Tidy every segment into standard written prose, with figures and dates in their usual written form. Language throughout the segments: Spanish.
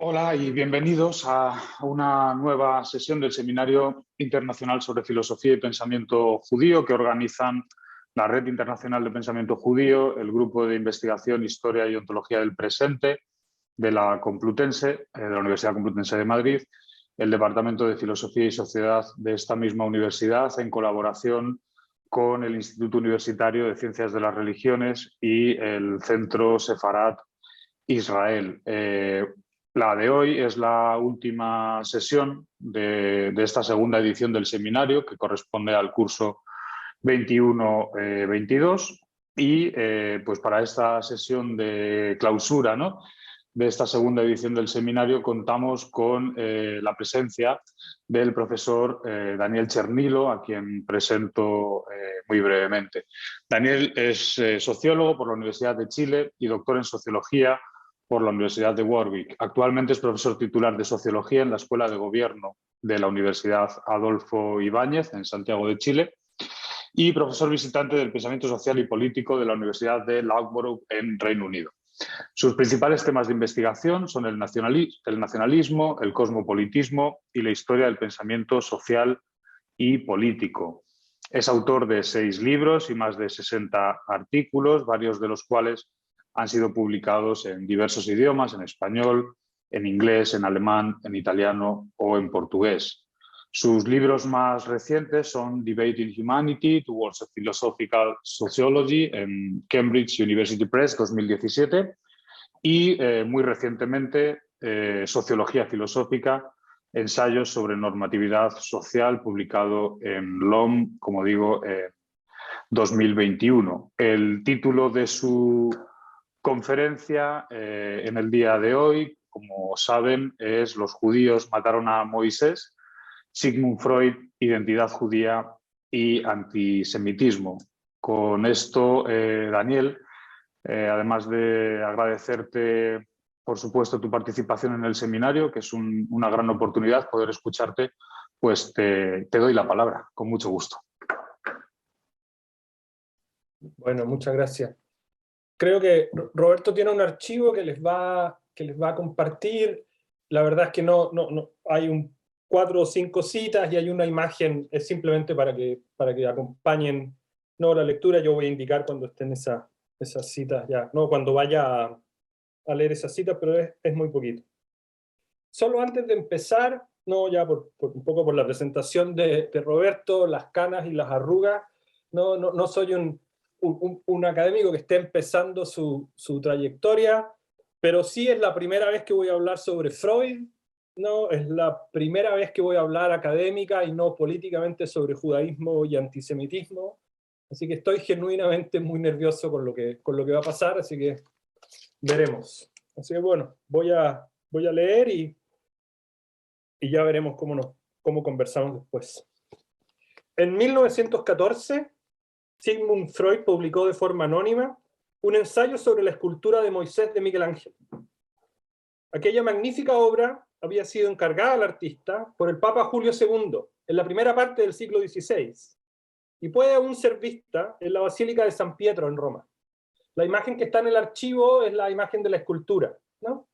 Hola y bienvenidos a una nueva sesión del Seminario Internacional sobre Filosofía y Pensamiento Judío que organizan la Red Internacional de Pensamiento Judío, el Grupo de Investigación, Historia y Ontología del Presente de la Complutense, de la Universidad Complutense de Madrid, el Departamento de Filosofía y Sociedad de esta misma universidad, en colaboración con el Instituto Universitario de Ciencias de las Religiones y el Centro Sefarat Israel. La de hoy es la última sesión de esta segunda edición del seminario, que corresponde al curso 21-22. Y pues para esta sesión de clausura, ¿no?, de esta segunda edición del seminario contamos con la presencia del profesor Daniel Chernilo, a quien presento muy brevemente. Daniel es sociólogo por la Universidad de Chile y doctor en sociología por la Universidad de Warwick. Actualmente es profesor titular de Sociología en la Escuela de Gobierno de la Universidad Adolfo Ibáñez, en Santiago de Chile, y profesor visitante del Pensamiento Social y Político de la Universidad de Loughborough, en Reino Unido. Sus principales temas de investigación son el nacionalismo, el cosmopolitismo y la historia del pensamiento social y político. Es autor de 6 libros y más de 60 artículos, varios de los cuales han sido publicados en diversos idiomas, en español, en inglés, en alemán, en italiano o en portugués. Sus libros más recientes son Debating Humanity, Towards a Philosophical Sociology, en Cambridge University Press, 2017, y muy recientemente Sociología Filosófica, ensayos sobre normatividad social, publicado en LOM, como digo, en 2021. El título de su conferencia en el día de hoy, como saben, es Los judíos mataron a Moisés, Sigmund Freud, identidad judía y antisemitismo. Con esto, Daniel, además de agradecerte, por supuesto, tu participación en el seminario, que es una gran oportunidad poder escucharte, pues te doy la palabra, con mucho gusto. Bueno, muchas gracias. Creo que Roberto tiene un archivo que les va a compartir. La verdad es que no hay 4 o 5 citas y hay una imagen, es simplemente para que acompañen la lectura. Yo voy a indicar cuando estén esas citas ya, cuando vaya a leer esas citas, pero es muy poquito. Solo antes de empezar, ya un poco por la presentación de Roberto, las canas y las arrugas, no soy un académico que esté empezando su trayectoria, pero sí es la primera vez que voy a hablar sobre Freud, es la primera vez que voy a hablar académica y no políticamente sobre judaísmo y antisemitismo, así que estoy genuinamente muy nervioso con lo que va a pasar, así que veremos. Así que bueno, voy a leer y ya veremos cómo conversamos después. En 1914, Sigmund Freud publicó de forma anónima un ensayo sobre la escultura de Moisés de Miguel Ángel. Aquella magnífica obra había sido encargada al artista por el Papa Julio II en la primera parte del siglo XVI y puede aún ser vista en la Basílica de San Pietro en Roma. La imagen que está en el archivo es la imagen de la escultura, ¿no?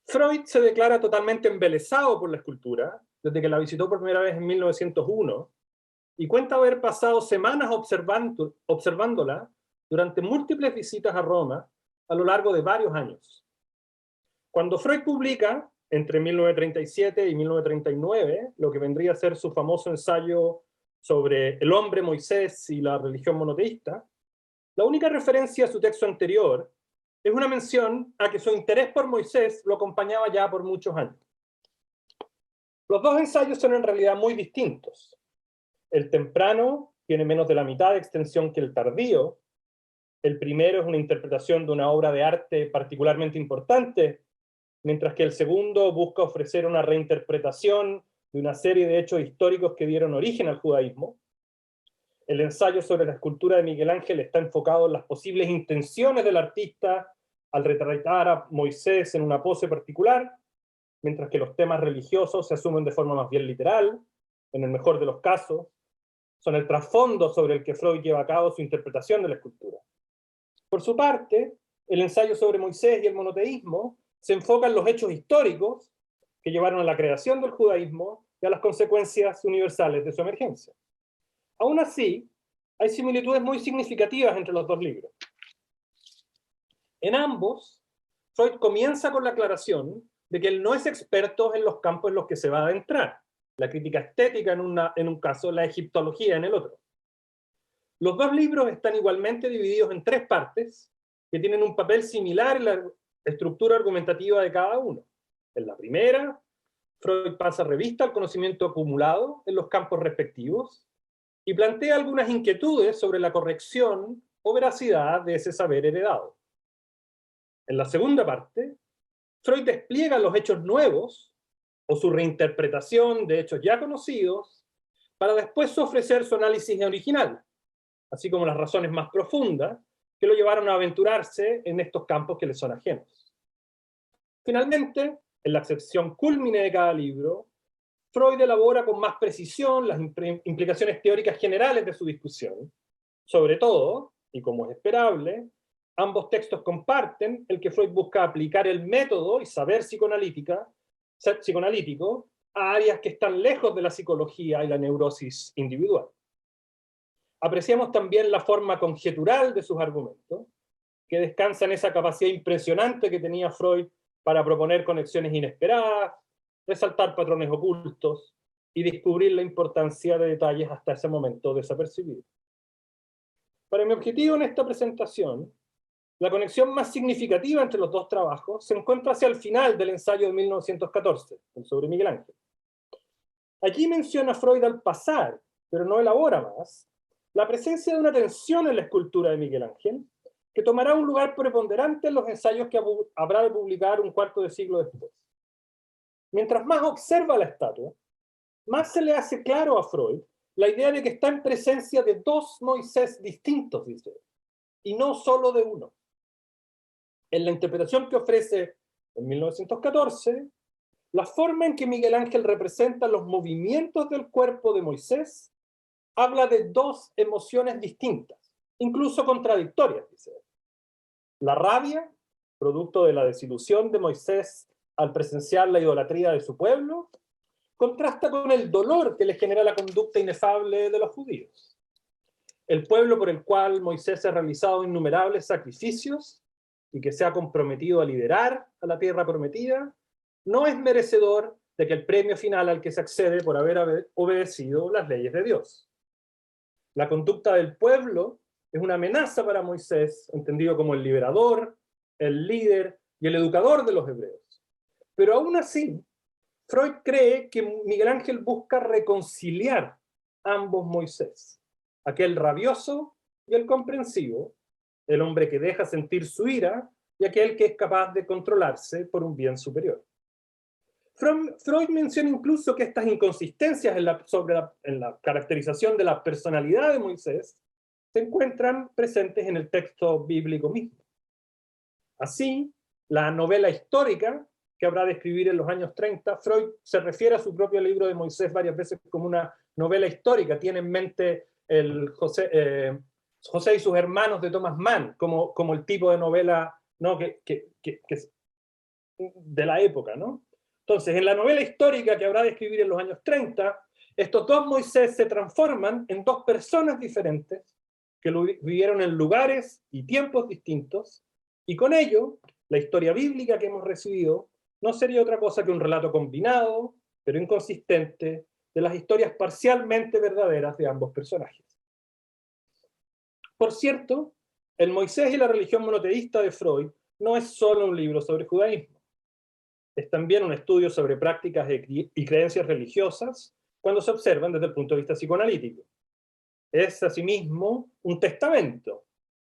Freud se declara totalmente embelesado por la escultura desde que la visitó por primera vez en 1901 y cuenta haber pasado semanas observándola durante múltiples visitas a Roma a lo largo de varios años. Cuando Freud publica, entre 1937 y 1939, lo que vendría a ser su famoso ensayo sobre el hombre Moisés y la religión monoteísta, la única referencia a su texto anterior es una mención a que su interés por Moisés lo acompañaba ya por muchos años. Los dos ensayos son en realidad muy distintos. El temprano tiene menos de la mitad de extensión que el tardío. El primero es una interpretación de una obra de arte particularmente importante, mientras que el segundo busca ofrecer una reinterpretación de una serie de hechos históricos que dieron origen al judaísmo. El ensayo sobre la escultura de Miguel Ángel está enfocado en las posibles intenciones del artista al retratar a Moisés en una pose particular, mientras que los temas religiosos se asumen de forma más bien literal, en el mejor de los casos. Son el trasfondo sobre el que Freud lleva a cabo su interpretación de la escultura. Por su parte, el ensayo sobre Moisés y el monoteísmo se enfoca en los hechos históricos que llevaron a la creación del judaísmo y a las consecuencias universales de su emergencia. Aún así, hay similitudes muy significativas entre los dos libros. En ambos, Freud comienza con la aclaración de que él no es experto en los campos en los que se va a adentrar, la crítica estética en un caso, la egiptología en el otro. Los dos libros están igualmente divididos en tres partes que tienen un papel similar en la estructura argumentativa de cada uno. En la primera, Freud pasa revista al conocimiento acumulado en los campos respectivos y plantea algunas inquietudes sobre la corrección o veracidad de ese saber heredado. En la segunda parte, Freud despliega los hechos nuevos o su reinterpretación de hechos ya conocidos para después ofrecer su análisis original, así como las razones más profundas que lo llevaron a aventurarse en estos campos que le son ajenos. Finalmente, en la sección cúlmine de cada libro, Freud elabora con más precisión las implicaciones teóricas generales de su discusión. Sobre todo, y como es esperable, ambos textos comparten el que Freud busca aplicar el método y saber psicoanalítico a áreas que están lejos de la psicología y la neurosis individual. Apreciamos también la forma conjetural de sus argumentos, que descansa en esa capacidad impresionante que tenía Freud para proponer conexiones inesperadas, resaltar patrones ocultos y descubrir la importancia de detalles hasta ese momento desapercibidos. Para mi objetivo en esta presentación, la conexión más significativa entre los dos trabajos se encuentra hacia el final del ensayo de 1914, sobre Miguel Ángel. Aquí menciona Freud al pasar, pero no elabora más, la presencia de una tensión en la escultura de Miguel Ángel, que tomará un lugar preponderante en los ensayos que habrá de publicar un cuarto de siglo después. Mientras más observa la estatua, más se le hace claro a Freud la idea de que está en presencia de dos Moisés distintos, dice, y no solo de uno. En la interpretación que ofrece en 1914, la forma en que Miguel Ángel representa los movimientos del cuerpo de Moisés habla de dos emociones distintas, incluso contradictorias, dice. La rabia, producto de la desilusión de Moisés al presenciar la idolatría de su pueblo, contrasta con el dolor que le genera la conducta inefable de los judíos. El pueblo por el cual Moisés ha realizado innumerables sacrificios y que se ha comprometido a liderar a la tierra prometida, no es merecedor de que el premio final al que se accede por haber obedecido las leyes de Dios. La conducta del pueblo es una amenaza para Moisés, entendido como el liberador, el líder y el educador de los hebreos. Pero aún así, Freud cree que Miguel Ángel busca reconciliar ambos Moisés, aquel rabioso y el comprensivo, el hombre que deja sentir su ira y aquel que es capaz de controlarse por un bien superior. Freud menciona incluso que estas inconsistencias en la caracterización de la personalidad de Moisés se encuentran presentes en el texto bíblico mismo. Así, la novela histórica que habrá de escribir en los años 30, Freud se refiere a su propio libro de Moisés varias veces como una novela histórica. Tiene en mente el José y sus hermanos de Thomas Mann como el tipo de novela, ¿no? que de la época, ¿no? Entonces, en la novela histórica que habrá de escribir en los años 30, estos dos Moisés se transforman en dos personas diferentes que vivieron en lugares y tiempos distintos, y con ello, la historia bíblica que hemos recibido no sería otra cosa que un relato combinado, pero inconsistente, de las historias parcialmente verdaderas de ambos personajes. Por cierto, el Moisés y la religión monoteísta de Freud no es solo un libro sobre judaísmo. Es también un estudio sobre prácticas y creencias religiosas cuando se observan desde el punto de vista psicoanalítico. Es asimismo un testamento,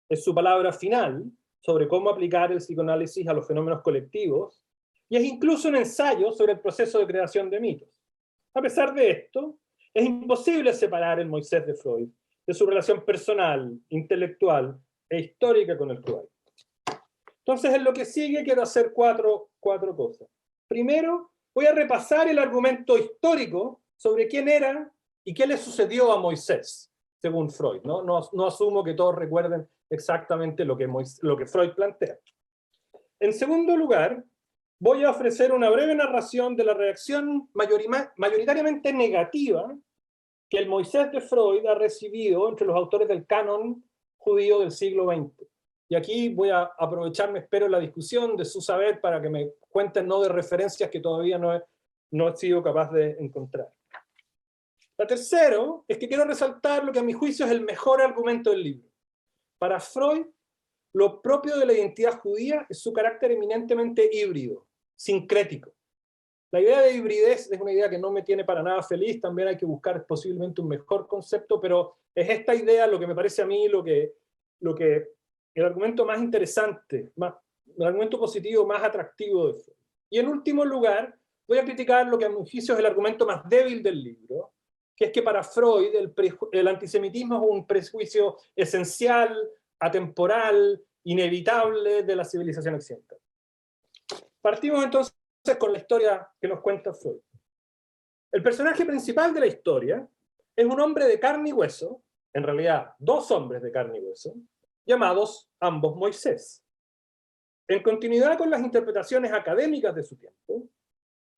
es su palabra final sobre cómo aplicar el psicoanálisis a los fenómenos colectivos, y es incluso un ensayo sobre el proceso de creación de mitos. A pesar de esto, es imposible separar el Moisés de Freud de su relación personal, intelectual e histórica con el judaísmo. Entonces, en lo que sigue quiero hacer cuatro cosas. Primero, voy a repasar el argumento histórico sobre quién era y qué le sucedió a Moisés, según Freud. No asumo que todos recuerden exactamente lo que Freud plantea. En segundo lugar, voy a ofrecer una breve narración de la reacción mayoritariamente negativa que el Moisés de Freud ha recibido entre los autores del canon judío del siglo XX. Y aquí voy a aprovecharme, espero, la discusión de su saber para que me cuenten no de referencias que todavía no he sido capaz de encontrar. La tercera es que quiero resaltar lo que a mi juicio es el mejor argumento del libro. Para Freud, lo propio de la identidad judía es su carácter eminentemente híbrido, sincrético. La idea de hibridez es una idea que no me tiene para nada feliz, también hay que buscar posiblemente un mejor concepto, pero es esta idea lo que me parece a mí el argumento más interesante, el argumento positivo más atractivo de Freud. Y en último lugar, voy a criticar lo que a mi juicio es el argumento más débil del libro, que es que para Freud el antisemitismo es un prejuicio esencial, atemporal, inevitable de la civilización occidental. Partimos entonces con la historia que nos cuenta Freud. El personaje principal de la historia es un hombre de carne y hueso, en realidad dos hombres de carne y hueso, llamados ambos Moisés. En continuidad con las interpretaciones académicas de su tiempo,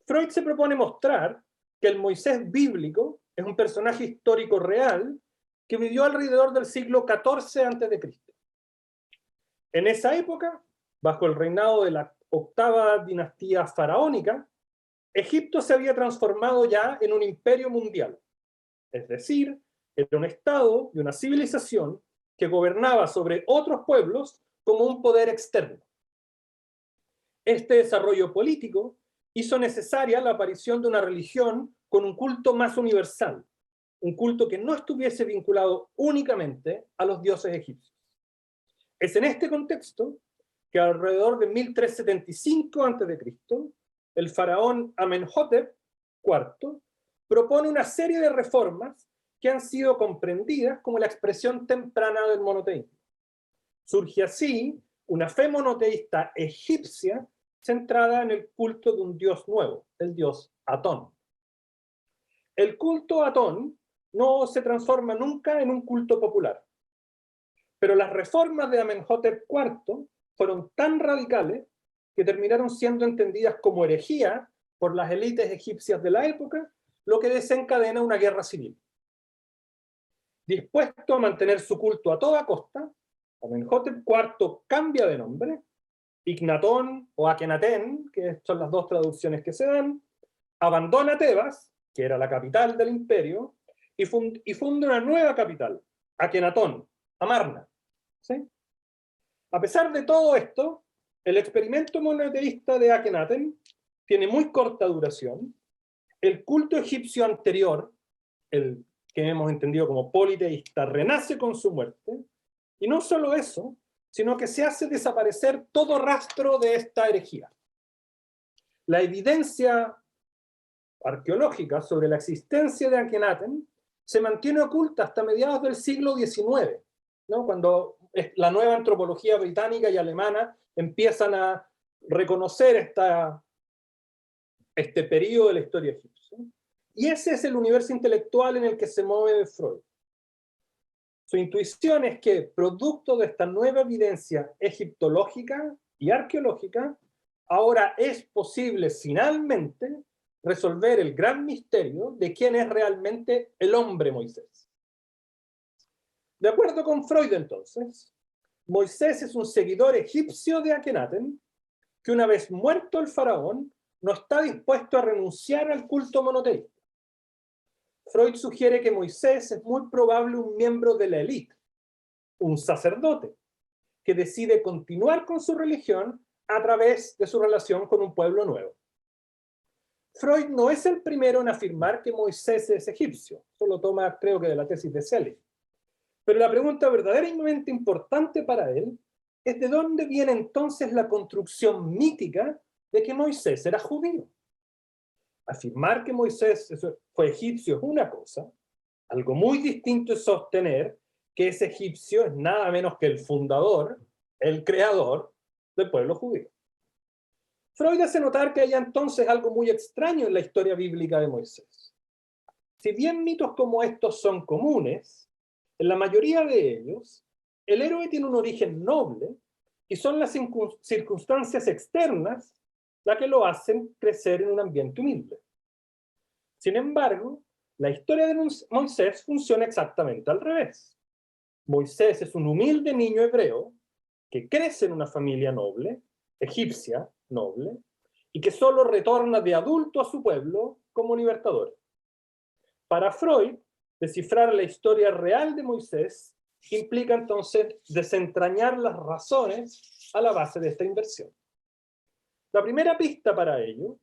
Freud se propone mostrar que el Moisés bíblico es un personaje histórico real que vivió alrededor del siglo XIV a.C. En esa época, bajo el reinado de la octava dinastía faraónica, Egipto se había transformado ya en un imperio mundial. Es decir, era un estado y una civilización que gobernaba sobre otros pueblos como un poder externo. Este desarrollo político hizo necesaria la aparición de una religión con un culto más universal, un culto que no estuviese vinculado únicamente a los dioses egipcios. Es en este contexto que alrededor de 1375 a.C., el faraón Amenhotep IV propone una serie de reformas que han sido comprendidas como la expresión temprana del monoteísmo. Surge así una fe monoteísta egipcia centrada en el culto de un dios nuevo, el dios Atón. El culto a Atón no se transforma nunca en un culto popular, pero las reformas de Amenhotep IV fueron tan radicales que terminaron siendo entendidas como herejía por las élites egipcias de la época, lo que desencadena una guerra civil. Dispuesto a mantener su culto a toda costa, Amenhotep IV cambia de nombre, Ignatón o Akenatén, que son las dos traducciones que se dan, abandona Tebas, que era la capital del imperio, y funda una nueva capital, Akenatón, Amarna. ¿Sí? A pesar de todo esto, el experimento monoteísta de Akenatón tiene muy corta duración. El culto egipcio anterior, el que hemos entendido como politeísta, renace con su muerte, y no solo eso, sino que se hace desaparecer todo rastro de esta herejía. La evidencia arqueológica sobre la existencia de Akenatón se mantiene oculta hasta mediados del siglo XIX, ¿no? Cuando la nueva antropología británica y alemana empiezan a reconocer este periodo de la historia egipcia. Y ese es el universo intelectual en el que se mueve Freud. Su intuición es que, producto de esta nueva evidencia egiptológica y arqueológica, ahora es posible finalmente resolver el gran misterio de quién es realmente el hombre Moisés. De acuerdo con Freud, entonces, Moisés es un seguidor egipcio de Akenatón que, una vez muerto el faraón, no está dispuesto a renunciar al culto monoteísta. Freud sugiere que Moisés es muy probable un miembro de la élite, un sacerdote, que decide continuar con su religión a través de su relación con un pueblo nuevo. Freud no es el primero en afirmar que Moisés es egipcio, solo toma, creo que, de la tesis de Selig. Pero la pregunta verdaderamente importante para él es de dónde viene entonces la construcción mítica de que Moisés era judío. Afirmar que Moisés fue egipcio es una cosa, algo muy distinto es sostener que ese egipcio es nada menos que el fundador, el creador del pueblo judío. Freud hace notar que hay entonces algo muy extraño en la historia bíblica de Moisés. Si bien mitos como estos son comunes, en la mayoría de ellos, el héroe tiene un origen noble y son las circunstancias externas la que lo hacen crecer en un ambiente humilde. Sin embargo, la historia de Moisés funciona exactamente al revés. Moisés es un humilde niño hebreo que crece en una familia noble, egipcia noble, y que solo retorna de adulto a su pueblo como libertador. Para Freud, descifrar la historia real de Moisés implica entonces desentrañar las razones a la base de esta inversión. La primera pista para ello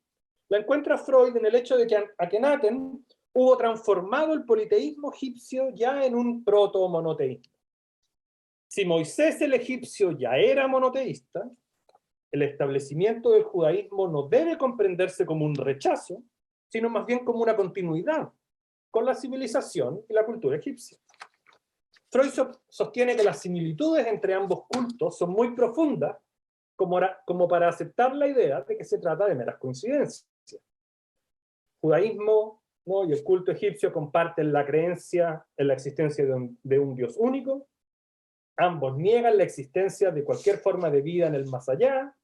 la encuentra Freud en el hecho de que Akenatón hubo transformado el politeísmo egipcio ya en un proto-monoteísmo. Si Moisés el egipcio ya era monoteísta, el establecimiento del judaísmo no debe comprenderse como un rechazo, sino más bien como una continuidad con la civilización y la cultura egipcia. Freud sostiene que las similitudes entre ambos cultos son muy profundas como para aceptar la idea de que se trata de meras coincidencias. Judaísmo, ¿no?, y el culto egipcio comparten la creencia en la existencia de un Dios único. Ambos niegan la existencia de cualquier forma de vida en el más allá,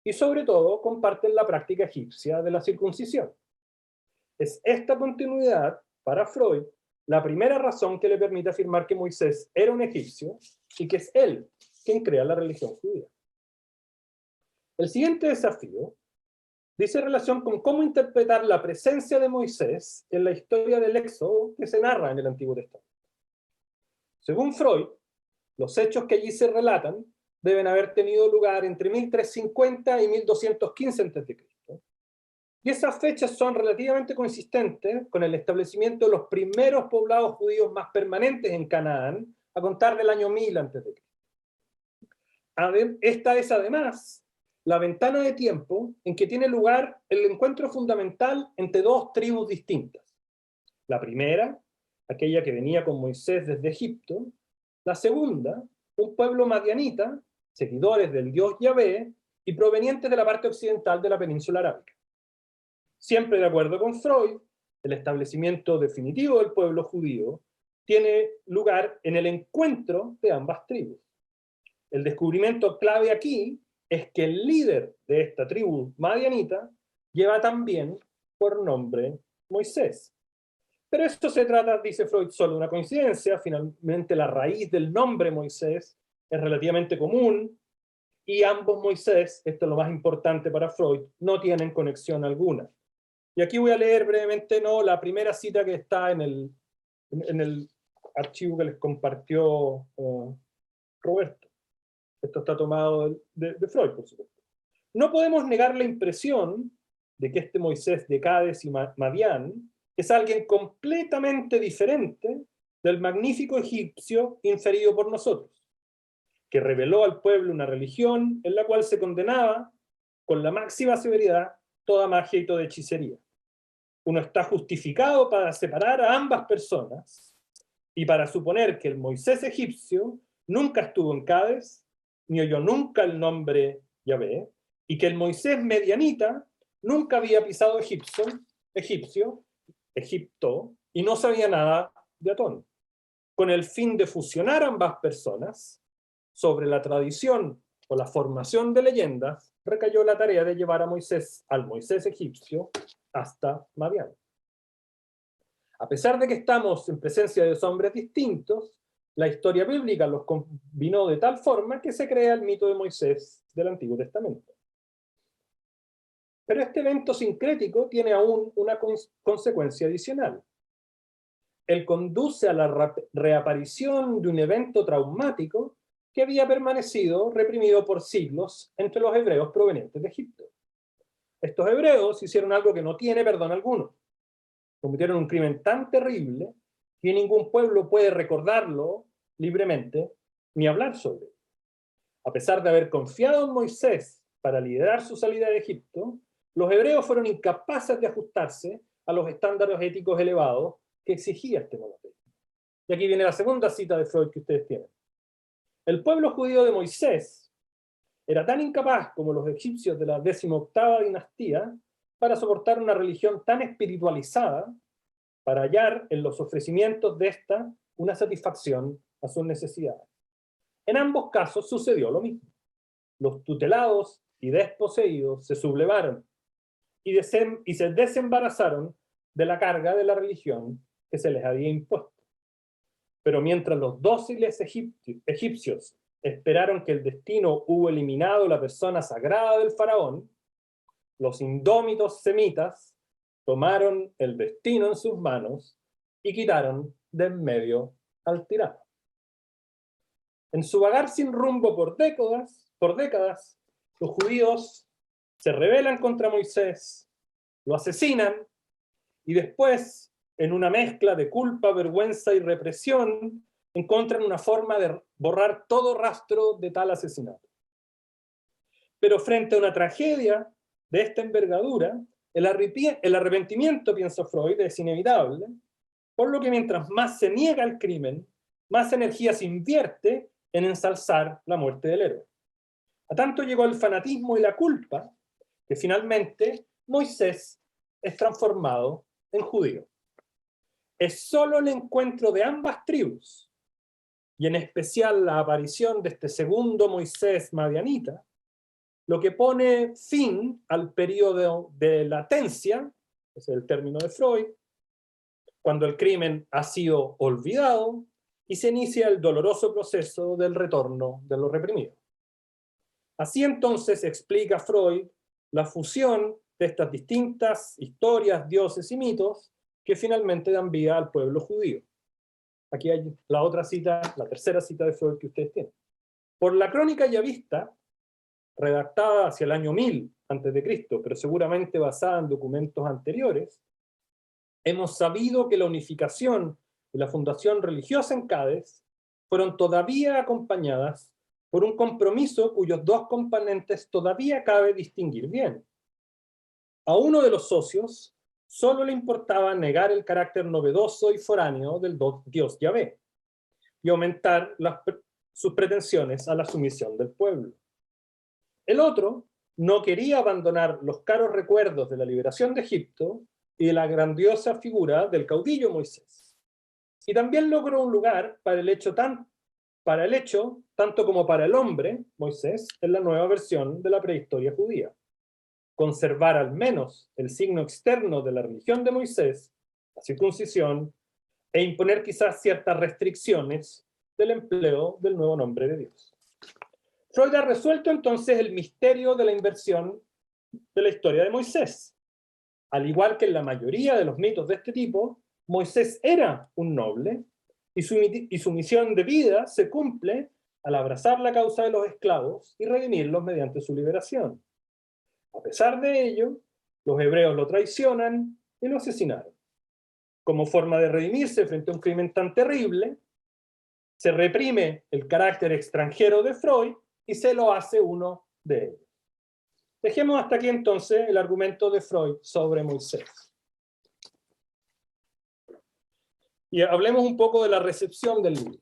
y sobre todo comparten la práctica egipcia de la circuncisión. Es esta continuidad, para Freud, la primera razón que le permite afirmar que Moisés era un egipcio y que es él quien crea la religión judía. El siguiente desafío dice relación con cómo interpretar la presencia de Moisés en la historia del Éxodo que se narra en el Antiguo Testamento. Según Freud, los hechos que allí se relatan deben haber tenido lugar entre 1350 y 1215 a.C. Y esas fechas son relativamente consistentes con el establecimiento de los primeros poblados judíos más permanentes en Canaán, a contar del año 1000 a.C. Esta es además la ventana de tiempo en que tiene lugar el encuentro fundamental entre dos tribus distintas. La primera, aquella que venía con Moisés desde Egipto; la segunda, un pueblo madianita, seguidores del dios Yahvé y provenientes de la parte occidental de la península arábica. Siempre de acuerdo con Freud, el establecimiento definitivo del pueblo judío tiene lugar en el encuentro de ambas tribus. El descubrimiento clave aquí es que el líder de esta tribu madianita lleva también por nombre Moisés. Pero esto se trata, dice Freud, solo de una coincidencia. Finalmente la raíz del nombre Moisés es relativamente común y ambos Moisés, esto es lo más importante para Freud, no tienen conexión alguna. Y aquí voy a leer brevemente la primera cita que está en el archivo que les compartió Roberto. Esto está tomado de Freud, por supuesto. No podemos negar la impresión de que este Moisés de Cades y Madián es alguien completamente diferente del magnífico egipcio inferido por nosotros, que reveló al pueblo una religión en la cual se condenaba con la máxima severidad toda magia y toda hechicería. Uno está justificado para separar a ambas personas y para suponer que el Moisés egipcio nunca estuvo en Cades, ni oyó nunca el nombre Yahvé, y que el Moisés medianita nunca había pisado Egipto, y no sabía nada de Atón. Con el fin de fusionar ambas personas, sobre la tradición o la formación de leyendas, recayó la tarea de llevar al Moisés egipcio hasta Madián. A pesar de que estamos en presencia de dos hombres distintos, la historia bíblica los combinó de tal forma que se crea el mito de Moisés del Antiguo Testamento. Pero este evento sincrético tiene aún una consecuencia adicional. Él conduce a la reaparición de un evento traumático que había permanecido reprimido por siglos entre los hebreos provenientes de Egipto. Estos hebreos hicieron algo que no tiene perdón alguno. Cometieron un crimen tan terrible que ningún pueblo puede recordarlo libremente ni hablar sobre él. A pesar de haber confiado en Moisés para liderar su salida de Egipto, los hebreos fueron incapaces de ajustarse a los estándares éticos elevados que exigía este monoteísmo. Y aquí viene la segunda cita de Freud que ustedes tienen. El pueblo judío de Moisés era tan incapaz como los egipcios de la 18ª dinastía para soportar una religión tan espiritualizada, para hallar en los ofrecimientos de esta una satisfacción a sus necesidades. En ambos casos sucedió lo mismo. Los tutelados y desposeídos se sublevaron y se desembarazaron de la carga de la religión que se les había impuesto. Pero mientras los dóciles egipcios esperaron que el destino hubo eliminado la persona sagrada del faraón, los indómitos semitas tomaron el destino en sus manos y quitaron de en medio al tirano. En su vagar sin rumbo por décadas, los judíos se rebelan contra Moisés, lo asesinan y después, en una mezcla de culpa, vergüenza y represión, encuentran una forma de borrar todo rastro de tal asesinato. Pero frente a una tragedia de esta envergadura, el arrepentimiento, piensa Freud, es inevitable, por lo que mientras más se niega el crimen, más energía se invierte en ensalzar la muerte del héroe. A tanto llegó el fanatismo y la culpa, que finalmente Moisés es transformado en judío. Es solo el encuentro de ambas tribus, y en especial la aparición de este segundo Moisés madianita, lo que pone fin al periodo de latencia, ese es el término de Freud, cuando el crimen ha sido olvidado y se inicia el doloroso proceso del retorno de lo reprimido. Así entonces explica Freud la fusión de estas distintas historias, dioses y mitos que finalmente dan vida al pueblo judío. Aquí hay la otra cita, la tercera cita de Freud que ustedes tienen. Por la crónica yavista, redactada hacia el año 1000 a.C., pero seguramente basada en documentos anteriores, hemos sabido que la unificación y la fundación religiosa en Cádiz fueron todavía acompañadas por un compromiso cuyos dos componentes todavía cabe distinguir bien. A uno de los socios solo le importaba negar el carácter novedoso y foráneo del dios Yahvé y aumentar sus pretensiones a la sumisión del pueblo. El otro no quería abandonar los caros recuerdos de la liberación de Egipto y de la grandiosa figura del caudillo Moisés. Y también logró un lugar para el hecho tanto como para el hombre, Moisés, en la nueva versión de la prehistoria judía. Conservar al menos el signo externo de la religión de Moisés, la circuncisión, e imponer quizás ciertas restricciones del empleo del nuevo nombre de Dios. Freud ha resuelto entonces el misterio de la inversión de la historia de Moisés. Al igual que en la mayoría de los mitos de este tipo, Moisés era un noble y su misión de vida se cumple al abrazar la causa de los esclavos y redimirlos mediante su liberación. A pesar de ello, los hebreos lo traicionan y lo asesinaron. Como forma de redimirse frente a un crimen tan terrible, se reprime el carácter extranjero de Freud y se lo hace uno de ellos. Dejemos hasta aquí entonces el argumento de Freud sobre Moisés. Y hablemos un poco de la recepción del libro.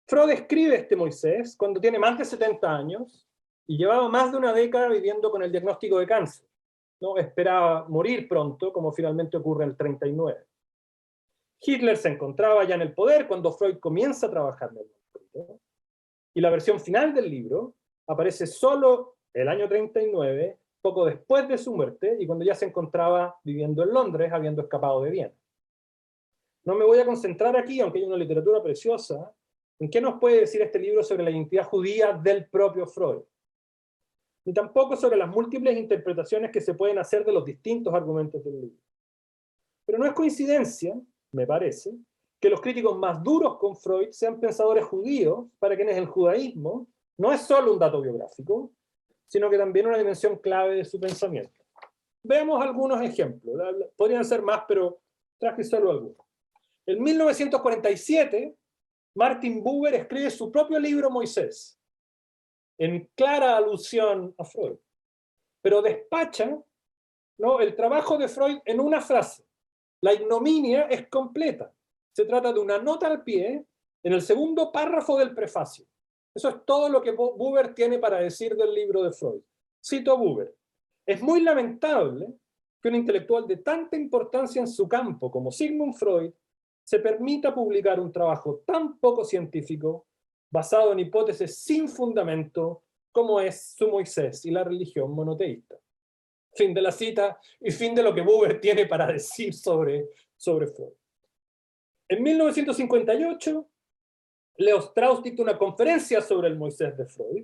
Freud escribe este Moisés cuando tiene más de 70 años y llevaba más de una década viviendo con el diagnóstico de cáncer. ¿No? Esperaba morir pronto, como finalmente ocurre en el 39. Hitler se encontraba ya en el poder cuando Freud comienza a trabajar en el libro. Y la versión final del libro aparece solo el año 39, poco después de su muerte, y cuando ya se encontraba viviendo en Londres, habiendo escapado de Viena. No me voy a concentrar aquí, aunque hay una literatura preciosa, en qué nos puede decir este libro sobre la identidad judía del propio Freud, ni tampoco sobre las múltiples interpretaciones que se pueden hacer de los distintos argumentos del libro. Pero no es coincidencia, me parece, que los críticos más duros con Freud sean pensadores judíos, para quienes el judaísmo no es solo un dato biográfico, sino que también una dimensión clave de su pensamiento. Veamos algunos ejemplos. Podrían ser más, pero traje solo algunos. En 1947, Martin Buber escribe su propio libro Moisés, en clara alusión a Freud, pero despacha, ¿no?, el trabajo de Freud en una frase. La ignominia es completa. Se trata de una nota al pie en el segundo párrafo del prefacio. Eso es todo lo que Buber tiene para decir del libro de Freud. Cito a Buber: es muy lamentable que un intelectual de tanta importancia en su campo como Sigmund Freud se permita publicar un trabajo tan poco científico, basado en hipótesis sin fundamento, como es su Moisés y la religión monoteísta. Fin de la cita y fin de lo que Buber tiene para decir sobre Freud. En 1958, Leo Strauss dicta una conferencia sobre el Moisés de Freud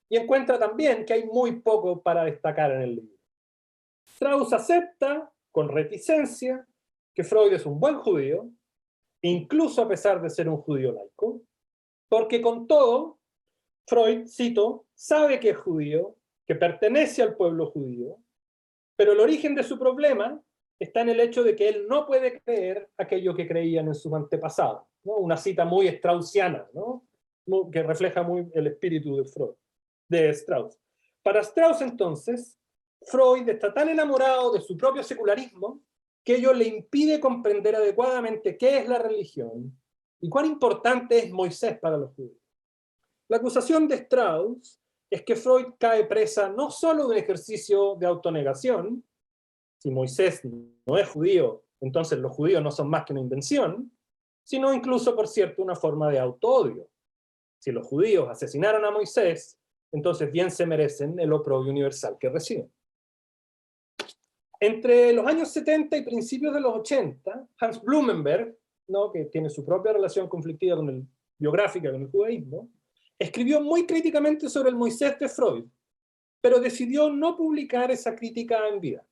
y encuentra también que hay muy poco para destacar en el libro. Strauss acepta, con reticencia, que Freud es un buen judío, incluso a pesar de ser un judío laico, porque con todo, Freud, cito, sabe que es judío, que pertenece al pueblo judío, pero el origen de su problema está en el hecho de que él no puede creer aquello que creían en sus antepasados, ¿no? Una cita muy straussiana, ¿no? Que refleja muy el espíritu de Freud, de Strauss. Para Strauss, entonces, Freud está tan enamorado de su propio secularismo que ello le impide comprender adecuadamente qué es la religión y cuán importante es Moisés para los judíos. La acusación de Strauss es que Freud cae presa no solo de un ejercicio de autonegación, si Moisés no es judío, entonces los judíos no son más que una invención, sino incluso, por cierto, una forma de autoodio. Si los judíos asesinaron a Moisés, entonces bien se merecen el oprobio universal que reciben. Entre los años 70 y principios de los 80, Hans Blumenberg, ¿no?, que tiene su propia relación conflictiva biográfica con el judaísmo, escribió muy críticamente sobre el Moisés de Freud, pero decidió no publicar esa crítica en vida.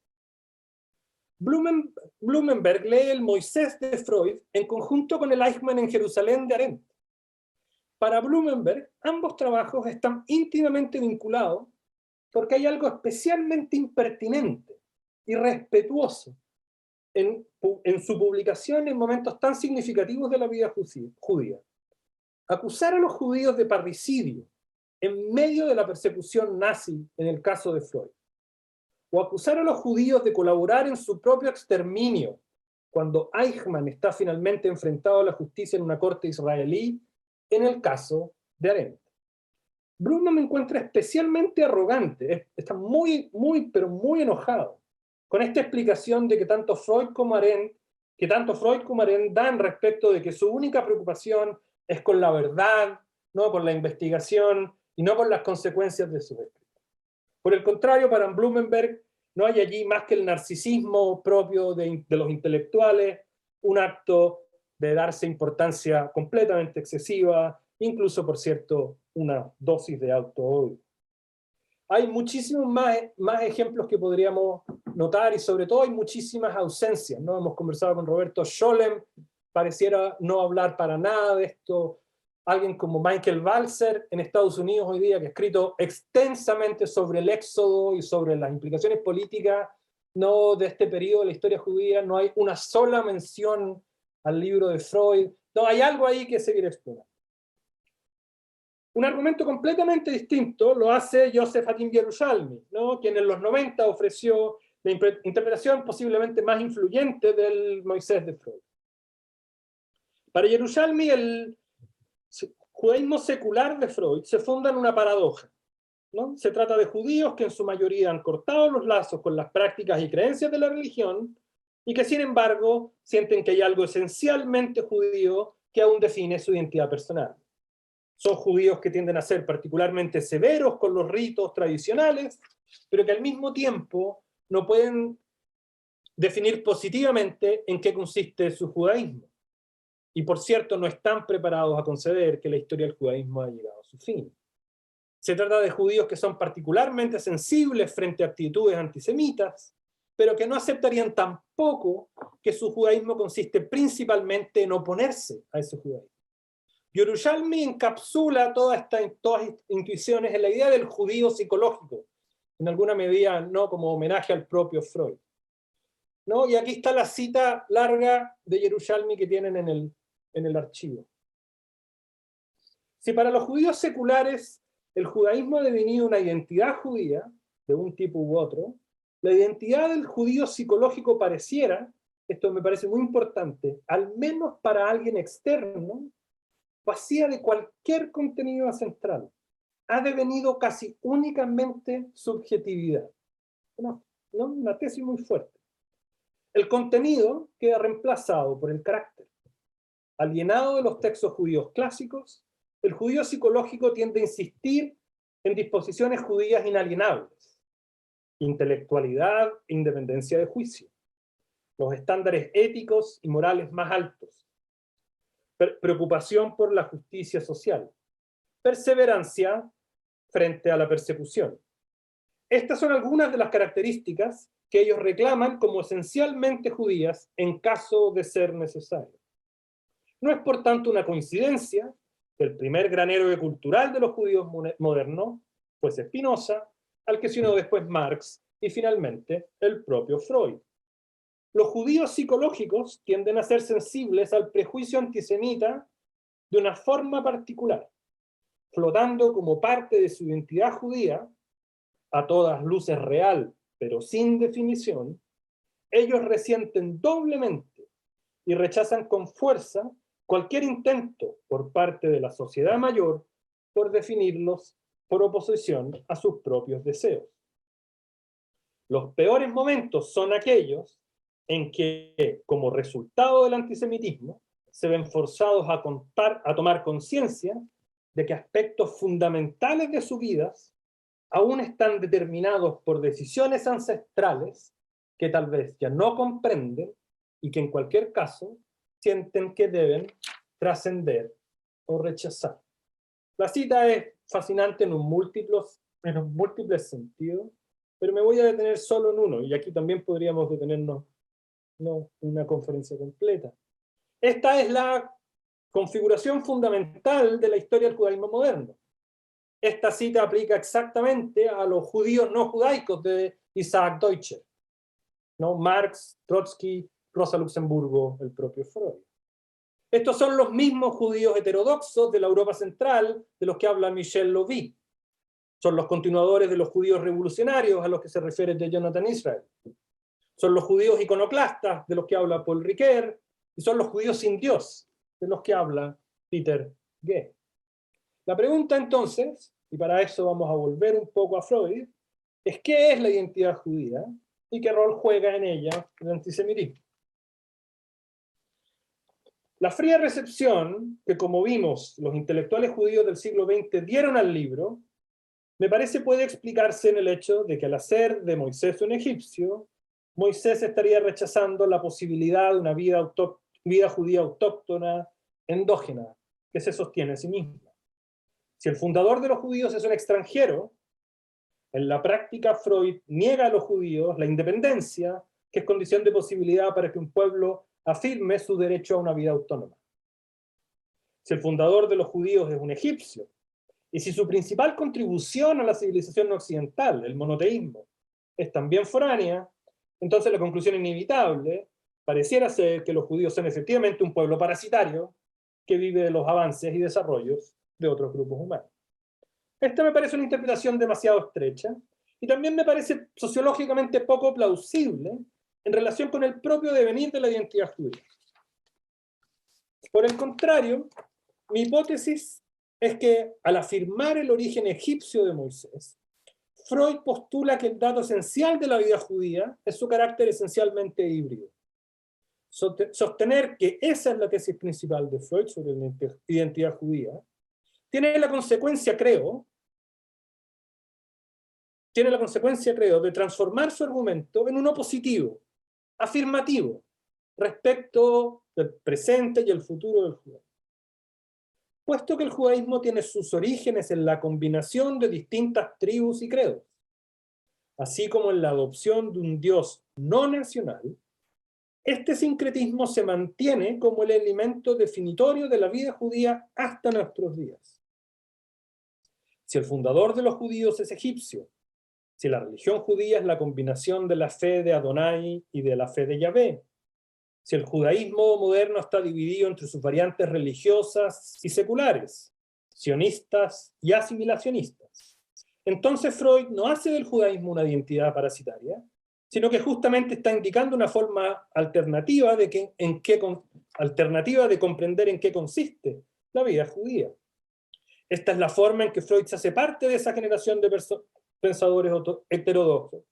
Blumenberg lee el Moisés de Freud en conjunto con el Eichmann en Jerusalén de Arendt. Para Blumenberg, ambos trabajos están íntimamente vinculados porque hay algo especialmente impertinente y respetuoso en su publicación en momentos tan significativos de la vida judía. Acusar a los judíos de parricidio en medio de la persecución nazi en el caso de Freud, o acusar a los judíos de colaborar en su propio exterminio cuando Eichmann está finalmente enfrentado a la justicia en una corte israelí en el caso de Arendt. Bruno me encuentra especialmente arrogante, está muy enojado con esta explicación de que tanto Freud como Arendt dan respecto de que su única preocupación es con la verdad, no con la investigación y no con las consecuencias de sus escritos. Por el contrario, para Blumenberg no hay allí más que el narcisismo propio de los intelectuales, un acto de darse importancia completamente excesiva, incluso, por cierto, una dosis de auto-odio. Hay muchísimos más ejemplos que podríamos notar y sobre todo hay muchísimas ausencias, ¿no? Hemos conversado con Roberto Scholem, pareciera no hablar para nada de esto. Alguien como Michael Balzer en Estados Unidos hoy día, que ha escrito extensamente sobre el éxodo y sobre las implicaciones políticas, no, de este periodo de la historia judía, no hay una sola mención al libro de Freud. No, hay algo ahí que seguir explorando. Un argumento completamente distinto lo hace Joseph Hatim Yerushalmi, ¿no?, quien en los 90 ofreció la interpretación posiblemente más influyente del Moisés de Freud. Para Yerushalmi, el judaísmo secular de Freud se funda en una paradoja, ¿no? Se trata de judíos que en su mayoría han cortado los lazos con las prácticas y creencias de la religión y que sin embargo sienten que hay algo esencialmente judío que aún define su identidad personal. Son judíos que tienden a ser particularmente severos con los ritos tradicionales, pero que al mismo tiempo no pueden definir positivamente en qué consiste su judaísmo. Y por cierto, no están preparados a conceder que la historia del judaísmo ha llegado a su fin. Se trata de judíos que son particularmente sensibles frente a actitudes antisemitas, pero que no aceptarían tampoco que su judaísmo consiste principalmente en oponerse a ese judaísmo. Yerushalmi encapsula todas estas intuiciones en la idea del judío psicológico, en alguna medida no como homenaje al propio Freud, ¿no? Y aquí está la cita larga de Yerushalmi que tienen en el archivo. Si para los judíos seculares el judaísmo ha devenido una identidad judía, de un tipo u otro, la identidad del judío psicológico pareciera, esto me parece muy importante, al menos para alguien externo, vacía de cualquier contenido central. Ha devenido casi únicamente subjetividad. Una tesis muy fuerte. El contenido queda reemplazado por el carácter. Alienado de los textos judíos clásicos, el judío psicológico tiende a insistir en disposiciones judías inalienables: intelectualidad e independencia de juicio, los estándares éticos y morales más altos, preocupación por la justicia social, perseverancia frente a la persecución. Estas son algunas de las características que ellos reclaman como esencialmente judías en caso de ser necesario. No es por tanto una coincidencia que el primer gran héroe cultural de los judíos modernos fuese Spinoza, al que se unió después Marx y finalmente el propio Freud. Los judíos psicológicos tienden a ser sensibles al prejuicio antisemita de una forma particular, flotando como parte de su identidad judía, a todas luces real, pero sin definición. Ellos resienten doblemente y rechazan con fuerza cualquier intento por parte de la sociedad mayor por definirlos por oposición a sus propios deseos. Los peores momentos son aquellos en que, como resultado del antisemitismo, se ven forzados a tomar conciencia de que aspectos fundamentales de sus vidas aún están determinados por decisiones ancestrales que tal vez ya no comprenden y que en cualquier caso sienten que deben trascender o rechazar. La cita es fascinante en múltiples sentidos, pero me voy a detener solo en uno, y aquí también podríamos detenernos una conferencia completa. Esta es la configuración fundamental de la historia del judaísmo moderno. Esta cita aplica exactamente a los judíos no judaicos de Isaac Deutscher, ¿no? Marx, Trotsky, Rosa Luxemburgo, el propio Freud. Estos son los mismos judíos heterodoxos de la Europa central de los que habla Michel Lovy. Son los continuadores de los judíos revolucionarios a los que se refiere de Jonathan Israel. Son los judíos iconoclastas de los que habla Paul Ricoeur, y son los judíos sin Dios de los que habla Peter G. La pregunta entonces, y para eso vamos a volver un poco a Freud, es ¿qué es la identidad judía y qué rol juega en ella el antisemitismo? La fría recepción que, como vimos, los intelectuales judíos del siglo XX dieron al libro, me parece puede explicarse en el hecho de que al hacer de Moisés un egipcio, Moisés estaría rechazando la posibilidad de una vida judía autóctona, endógena, que se sostiene en sí misma. Si el fundador de los judíos es un extranjero, en la práctica Freud niega a los judíos la independencia, que es condición de posibilidad para que un pueblo afirme su derecho a una vida autónoma. Si el fundador de los judíos es un egipcio, y si su principal contribución a la civilización occidental, el monoteísmo, es también foránea, entonces la conclusión inevitable pareciera ser que los judíos son efectivamente un pueblo parasitario que vive de los avances y desarrollos de otros grupos humanos. Esta me parece una interpretación demasiado estrecha y también me parece sociológicamente poco plausible en relación con el propio devenir de la identidad judía. Por el contrario, mi hipótesis es que al afirmar el origen egipcio de Moisés, Freud postula que el dato esencial de la vida judía es su carácter esencialmente híbrido. Sostener que esa es la tesis principal de Freud sobre la identidad judía tiene la consecuencia, creo, de transformar su argumento en uno positivo, afirmativo, respecto del presente y el futuro del judaísmo. Puesto que el judaísmo tiene sus orígenes en la combinación de distintas tribus y credos, así como en la adopción de un Dios no nacional, este sincretismo se mantiene como el elemento definitorio de la vida judía hasta nuestros días. Si el fundador de los judíos es egipcio, si la religión judía es la combinación de la fe de Adonai y de la fe de Yahvé, si el judaísmo moderno está dividido entre sus variantes religiosas y seculares, sionistas y asimilacionistas, entonces Freud no hace del judaísmo una identidad parasitaria, sino que justamente está indicando una forma alternativa de comprender en qué consiste la vida judía. Esta es la forma en que Freud se hace parte de esa generación de pensadores heterodoxos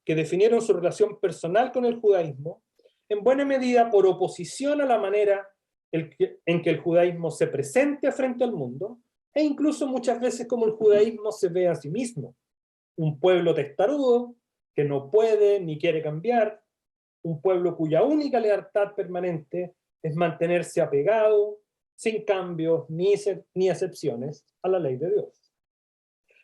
que definieron su relación personal con el judaísmo en buena medida por oposición a la manera en que el judaísmo se presente frente al mundo e incluso muchas veces como el judaísmo se ve a sí mismo. Un pueblo testarudo, que no puede ni quiere cambiar, un pueblo cuya única lealtad permanente es mantenerse apegado, sin cambios ni excepciones, a la ley de Dios.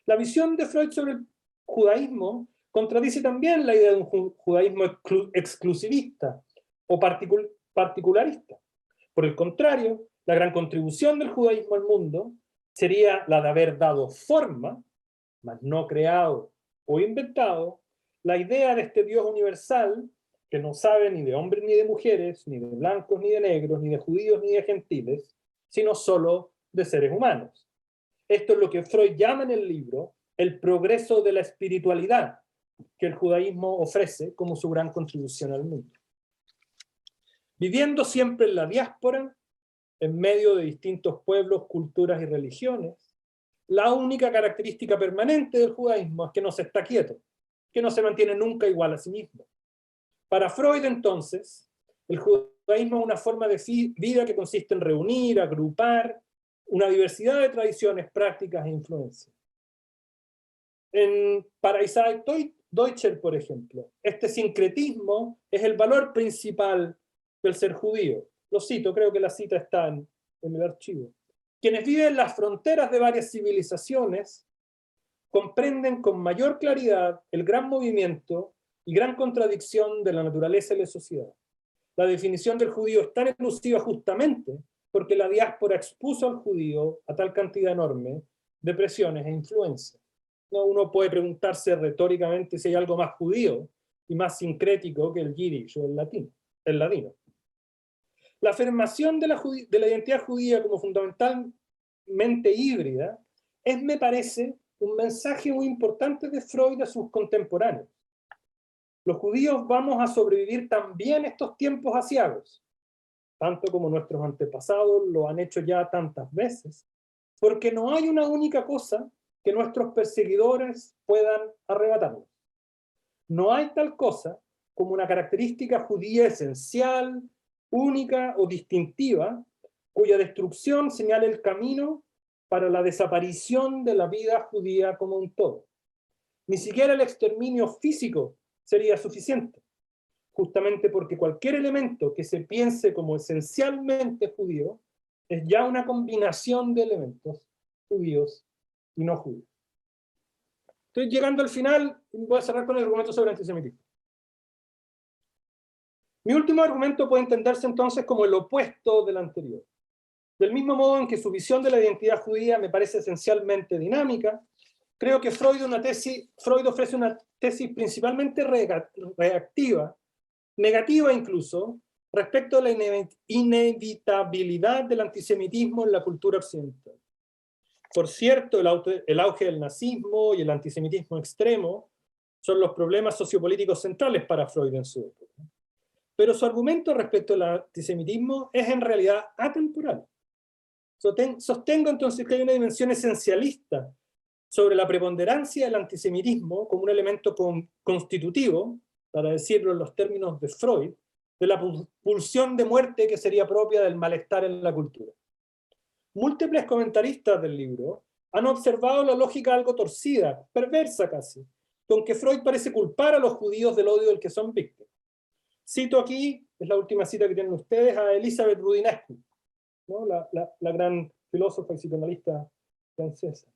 La visión de Freud sobre el judaísmo contradice también la idea de un judaísmo exclusivista o particularista. Por el contrario, la gran contribución del judaísmo al mundo sería la de haber dado forma, mas no creado o inventado, la idea de este Dios universal que no sabe ni de hombres ni de mujeres, ni de blancos ni de negros, ni de judíos ni de gentiles, sino solo de seres humanos. Esto es lo que Freud llama en el libro el progreso de la espiritualidad que el judaísmo ofrece como su gran contribución al mundo. Viviendo siempre en la diáspora, en medio de distintos pueblos, culturas y religiones, la única característica permanente del judaísmo es que no se está quieto, que no se mantiene nunca igual a sí mismo. Para Freud, entonces, el judaísmo es una forma de vida que consiste en reunir, agrupar una diversidad de tradiciones, prácticas e influencias. Para Isaac Deutscher, por ejemplo, este sincretismo es el valor principal del ser judío. Lo cito, creo que la cita está en el archivo. Quienes viven en las fronteras de varias civilizaciones comprenden con mayor claridad el gran movimiento y gran contradicción de la naturaleza y la sociedad. La definición del judío es tan exclusiva justamente porque la diáspora expuso al judío a tal cantidad enorme de presiones e influencias. No, uno puede preguntarse retóricamente si hay algo más judío y más sincrético que el yiddish o el ladino. La afirmación de la identidad judía como fundamentalmente híbrida es, me parece, un mensaje muy importante de Freud a sus contemporáneos. Los judíos vamos a sobrevivir también estos tiempos aciagos, tanto como nuestros antepasados lo han hecho ya tantas veces, porque no hay una única cosa que nuestros perseguidores puedan arrebatarnos. No hay tal cosa como una característica judía esencial, única o distintiva, cuya destrucción señale el camino para la desaparición de la vida judía como un todo. Ni siquiera el exterminio físico sería suficiente, justamente porque cualquier elemento que se piense como esencialmente judío es ya una combinación de elementos judíos y no judíos. Estoy llegando al final y voy a cerrar con el argumento sobre antisemitismo. Mi último argumento puede entenderse entonces como el opuesto del anterior. Del mismo modo en que su visión de la identidad judía me parece esencialmente dinámica, creo que Freud ofrece una tesis principalmente reactiva, negativa incluso, respecto a la inevitabilidad del antisemitismo en la cultura occidental. Por cierto, el auge del nazismo y el antisemitismo extremo son los problemas sociopolíticos centrales para Freud en su época. Pero su argumento respecto al antisemitismo es en realidad atemporal. Sostengo entonces que hay una dimensión esencialista sobre la preponderancia del antisemitismo como un elemento constitutivo, para decirlo en los términos de Freud, de la pulsión de muerte que sería propia del malestar en la cultura. Múltiples comentaristas del libro han observado la lógica algo torcida, perversa casi, con que Freud parece culpar a los judíos del odio del que son víctimas. Cito aquí, es la última cita que tienen ustedes, a Elisabeth Rudinescu, ¿no? la gran filósofa y psicoanalista francesa.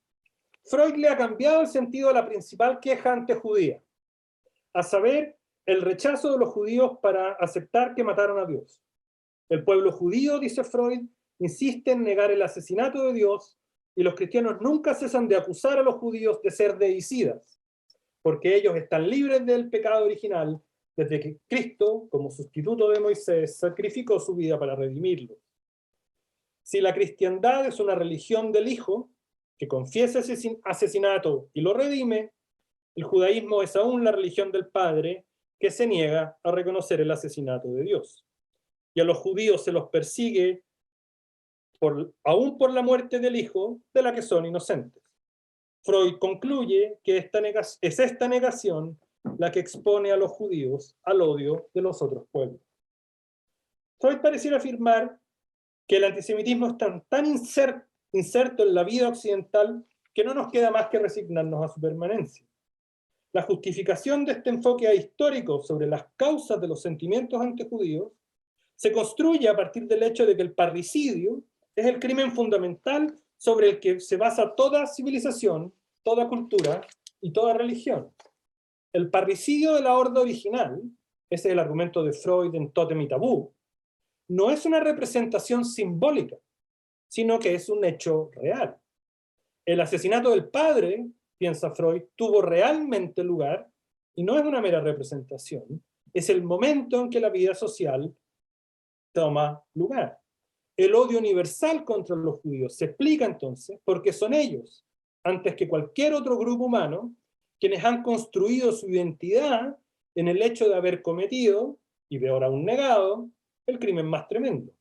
Freud le ha cambiado el sentido a la principal queja antijudía, a saber, el rechazo de los judíos para aceptar que mataron a Dios. El pueblo judío, dice Freud, insiste en negar el asesinato de Dios y los cristianos nunca cesan de acusar a los judíos de ser deicidas, porque ellos están libres del pecado original desde que Cristo, como sustituto de Moisés, sacrificó su vida para redimirlo. Si la cristiandad es una religión del Hijo, que confiesa ese asesinato y lo redime, el judaísmo es aún la religión del Padre, que se niega a reconocer el asesinato de Dios. Y a los judíos se los persigue aún por la muerte del Hijo, de la que son inocentes. Freud concluye que es esta negación la que expone a los judíos al odio de los otros pueblos. Freud pareciera afirmar que el antisemitismo está tan inserto en la vida occidental que no nos queda más que resignarnos a su permanencia. La justificación de este enfoque ahistórico sobre las causas de los sentimientos antijudíos se construye a partir del hecho de que el parricidio es el crimen fundamental sobre el que se basa toda civilización, toda cultura y toda religión. El parricidio de la horda original, ese es el argumento de Freud en Tótem y Tabú, no es una representación simbólica, sino que es un hecho real. El asesinato del padre, piensa Freud, tuvo realmente lugar y no es una mera representación, es el momento en que la vida social toma lugar. El odio universal contra los judíos se explica entonces porque son ellos, antes que cualquier otro grupo humano, quienes han construido su identidad en el hecho de haber cometido, y peor aún negado, el crimen más tremendo.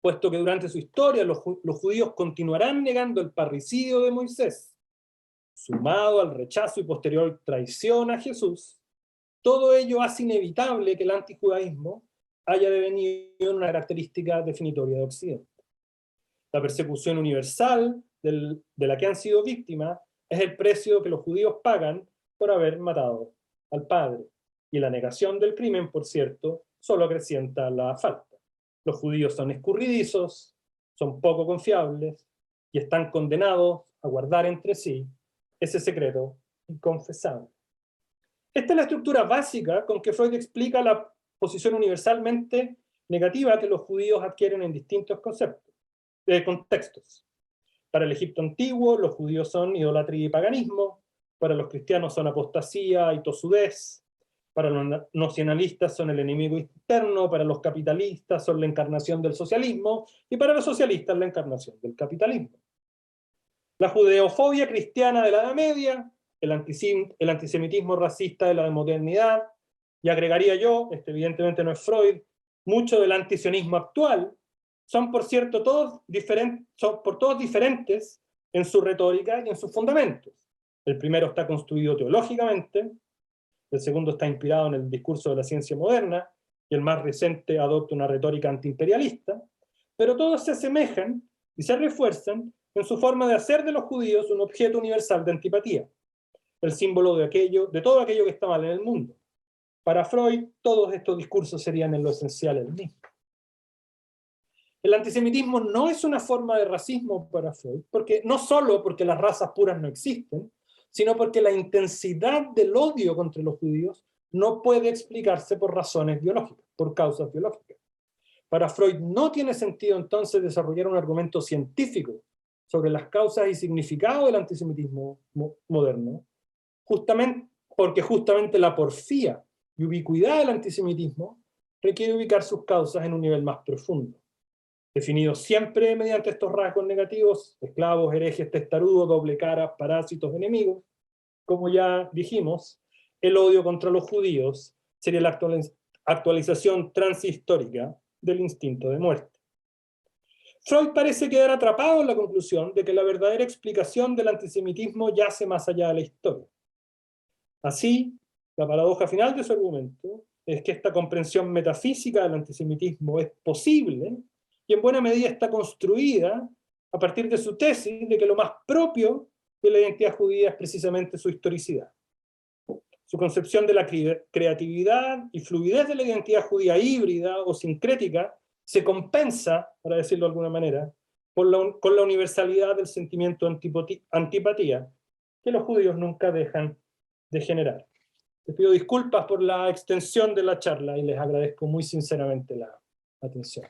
Puesto que durante su historia los judíos continuarán negando el parricidio de Moisés, sumado al rechazo y posterior traición a Jesús, todo ello hace inevitable que el antijudaísmo haya devenido una característica definitoria de Occidente. La persecución universal de la que han sido víctimas es el precio que los judíos pagan por haber matado al padre. Y la negación del crimen, por cierto, solo acrecienta la falta. Los judíos son escurridizos, son poco confiables y están condenados a guardar entre sí ese secreto inconfesable. Esta es la estructura básica con que Freud explica la posición universalmente negativa que los judíos adquieren en distintos contextos. Para el Egipto antiguo, los judíos son idolatría y paganismo, para los cristianos son apostasía y tosudez, para los nacionalistas son el enemigo interno, para los capitalistas son la encarnación del socialismo, y para los socialistas la encarnación del capitalismo. La judeofobia cristiana de la Edad Media, el antisemitismo racista de la modernidad, y agregaría yo, evidentemente no es Freud, mucho del antisionismo actual, son por cierto todos diferentes en su retórica y en sus fundamentos. El primero está construido teológicamente, el segundo está inspirado en el discurso de la ciencia moderna, y el más reciente adopta una retórica antiimperialista, pero todos se asemejan y se refuerzan en su forma de hacer de los judíos un objeto universal de antipatía, el símbolo de todo aquello que está mal en el mundo. Para Freud, todos estos discursos serían en lo esencial el mismo. El antisemitismo no es una forma de racismo para Freud, no solo porque las razas puras no existen, sino porque la intensidad del odio contra los judíos no puede explicarse por razones biológicas, por causas biológicas. Para Freud no tiene sentido entonces desarrollar un argumento científico sobre las causas y significado del antisemitismo moderno, porque justamente la porfía y ubicuidad del antisemitismo requiere ubicar sus causas en un nivel más profundo, definidos siempre mediante estos rasgos negativos: esclavos, herejes, testarudos, doble cara, parásitos, enemigos. Como ya dijimos, el odio contra los judíos sería la actualización transhistórica del instinto de muerte. Freud parece quedar atrapado en la conclusión de que la verdadera explicación del antisemitismo yace más allá de la historia. Así, la paradoja final de su argumento es que esta comprensión metafísica del antisemitismo es posible y en buena medida está construida a partir de su tesis de que lo más propio de la identidad judía es precisamente su historicidad. Su concepción de la creatividad y fluidez de la identidad judía híbrida o sincrética se compensa, para decirlo de alguna manera, con la universalidad del sentimiento antipatía que los judíos nunca dejan de generar. Les pido disculpas por la extensión de la charla y les agradezco muy sinceramente la atención.